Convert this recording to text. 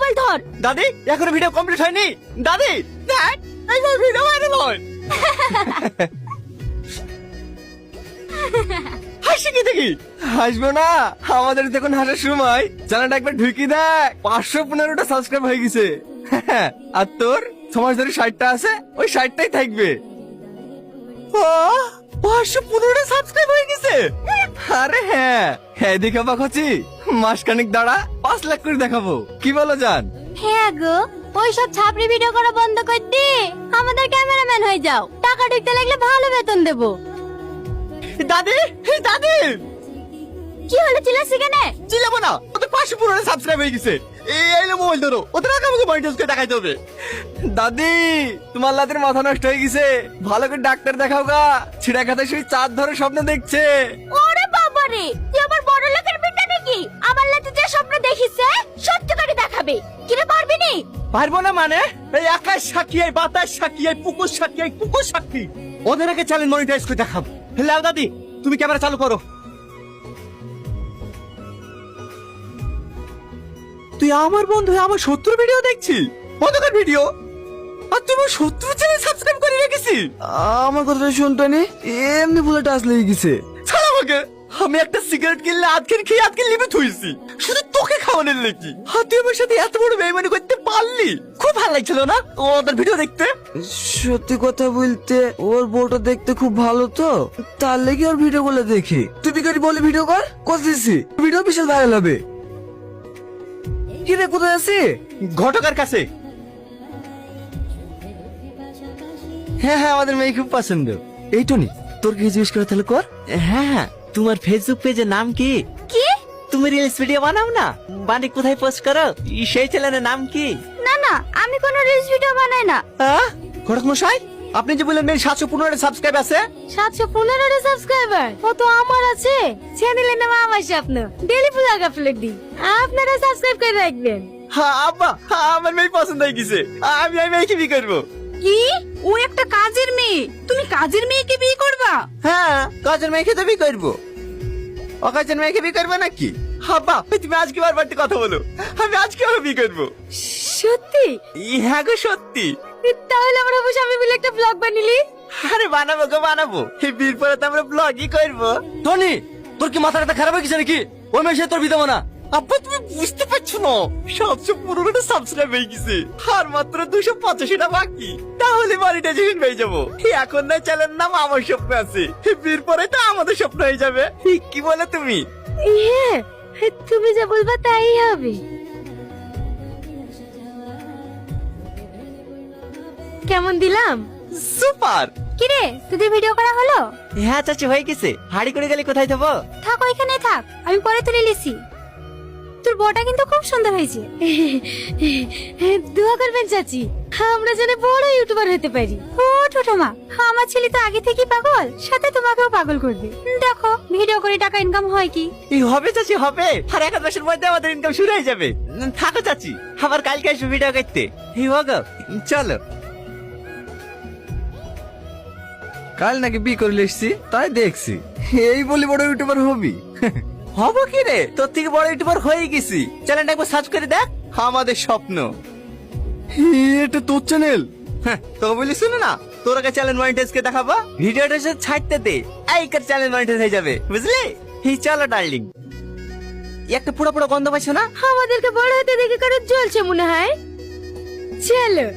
Mobile ধর। দাদি এখনো ভিডিও কমপ্লিট হয়নি। দাদি দেখ এইবার ভিডিও ভাইরাল হয়। হাসি কি দেখি? হাসবো না, আমাদের দেখুন হাসার সময়। চ্যানেলটা একবার ঢুকি দেখ, 515টা সাবস্ক্রাইব হয়ে গেছে। আর তোর সমাজদারি 60টা আছে, ওই 60টাই থাকবে। 515টা সাবস্ক্রাইব হয়ে গেছে। আরে হ্যাঁ হ্যাঁ, দেখাবো খচি, মাসখানিক দাঁড়া 5 লাখ করে দেখাবো। কি বলো জান? হ্যাঁ গো, ওই সব ছাপড়ি ভিডিও করা বন্ধ করে দি, আমাদের ক্যামেরাম্যান হয়ে যাও। টাকা ঢুকতে লাগলে ভালো বেতন দেবো। দাদি দাদি, কি হলো, চিল্লাচ্ছি কেন? চিল্লাবো না, ওদের 515টা সাবস্ক্রাইব হয়ে গেছে। এই মোবাইল ধরো, ওদের আগে আমাকে মনিটাইজ করে দেখাইতে হবে। দাদি তোমার লাতের মাথা নষ্ট হয়ে গেছে, ভালো করে ডাক্তার দেখাও গা। ছিড়া খাতে সেই চাঁদ ধরে স্বপ্ন দেখছে। ওরে বাবা রে, তুই আবার বড় লোকের বেটা নাকি? আমার লাতে যে স্বপ্ন দেখিছে সত্যি করে দেখাবে। কিরে পারবি নি? পারবো না মানে? এই আকাশ সাক্ষী, এই বাতাস সাক্ষী, এই পুকুর সাক্ষী, এই পুকুর সাক্ষী, ওদের আগে চ্যানেল মনিটাইজ করে দেখাবো। লাও দাদি, তুমি ক্যামেরা চালু করো। তুই আমার বন্ধু হয়ে আমার শত্রুর ভিডিও দেখছি, অন্ধকার ভিডিও, আর তুমি শত্রু চ্যানেল সাবস্ক্রাইব করে রেখেছি। আমার কথাটা শুনতে নে, এমনি ভুলে টাচ লেগে গেছে। ছাড় আমাকে, আমি একটা সিগারেট কিনলে আজকের খেয়ে আজকে লিভে থুইছি, শুধু তোকে খাওয়ানোর লেগে। আর তুই আমার সাথে এত বড় বেইমানি করতে পারলি, খুব ভালো লাগছিল না ওদের ভিডিও দেখতে? সত্যি কথা বলতে ওর বউটা দেখতে খুব ভালো, তো তার লেগে ওর ভিডিও গুলো দেখি। তুই বিকারি বলে ভিডিও কর, কথা দিচ্ছি ভিডিও বিশাল ভাইরাল হবে। কিরে কোথায় আছি? ঘটকের কাছে। হ্যাঁ হ্যাঁ, আমাদের মেয়ে খুব পছন্দ। এই টনি, তোর কি জিজ্ঞেস করে তাহলে কর। হ্যাঁ হ্যাঁ, তোমার ফেসবুক পেজের নাম কি? কি? তুমি রিলস ভিডিও বানাও না, মানে কোথায় পোস্ট করো, সেই চ্যানেলের নাম কি? না না, আমি কোনো রিলস ভিডিও বানাই না। ঘটক মশাই, আপনি যে বললেন মেয়ে 715টা সাবস্ক্রাইব আছে। 715টা সাবস্ক্রাইবার ও তো আমার আছে। চ্যানেলের নাম আমার স্বপ্ন, ডেলি ব্লগ আপলোড দিই, আপনারা সাবস্ক্রাইব করে রাখবেন। হ্যাঁ আব্বা, আমার মেয়ে পছন্দ হয়ে গেছে, আমি মেয়েকে বিয়ে করবো। কি? ও একটা কাজের মেয়ে, তুমি কাজের মেয়েকে বিয়ে করবা? হ্যাঁ, কাজের মেয়েকে তো বিয়ে করবো। অকাজের মেয়েকে বিয়ে করবে নাকি? আব্বা তুমি আজকে বারবার কথা বলো, আমি আজকে ওকে বিয়ে করবো। সত্যি? হ্যাঁ গো সত্যি। তাহলে আমরা অবশ্যই আমি মিলে একটা ব্লগ বানিলি। আরে বানাবো গো বানাবো, এই বিয়ের পরে তো আমরা ব্লগই করবো। টনি, তোর কি মাথাটা খারাপ হয়ে গেছে নাকি? ওই মেয়ে সে তোর বিয়ে দেবো না। আব্বা তুমি বুঝতে পারছো না, 715টা সাবস্ক্রাইব হয়ে গেছে, আর মাত্র 285টা বাকি, তাহলে মনিটাইজেশন হয়ে যাবো। এখন না চ্যানেল নাম আমার স্বপ্ন আছে, বিয়ের পরে তো আমাদের স্বপ্ন হয়ে যাবে। কি বলে তুমি? হ্যাঁ, তুমি যা বলবা তাই হবে। কেমন দিলাম? সুপার। কিরে, তোদের ভিডিও করা হলো? হ্যাঁ চাচি হয়ে গেছে। হাড়ি করে গেলে কোথায় দেবো? থাক ওইখানে থাক, আমি পরে তুলে লিসি। তোর বউটা কিন্তু খুব সুন্দর হয়েছে। দোয়া করবেন চাচি, আমরা যেন বড় ইউটিউবার হতে পারি। ও ছোটমা, আমার ছেলে তো আগে থেকেই পাগল, সাথে তোমাকেও পাগল করবে। দেখো ভিডিও করে টাকা ইনকাম হয় কি? হবে চাচি হবে, আর 1 মাসের মধ্যে আমাদের ইনকাম শুরু হয়ে যাবে। থাকো চাচি, আবার কালকে আসবো ভিডিও করতে। চলো। কাল নাকি বিয়ে করে এসছি, তাই দেখছি। এই বলি বড় ইউটিউবার হবি? হবো কি রে, তোর থেকে বড় ইউটিউবার হয়ে গেছি। চ্যানেলটা একবার সার্চ করে দেখ, আমাদের স্বপ্ন। এটা তোর চ্যানেল? হ্যাঁ, তো বলি শুনে না, তোর আগে চ্যানেল মনিটাইজ কে দেখাবো, ভিডিওটা সে ছাড়তে দে, এই কার চ্যানেল মনিটাইজ হয়ে যাবে, বুঝলি? চলো ডার্লিং। একটা পুরো পুরো গন্ধ পাইছো না? আমাদেরকে বড় হতে দেখে কারো জ্বলছে মনে হয়। চলো।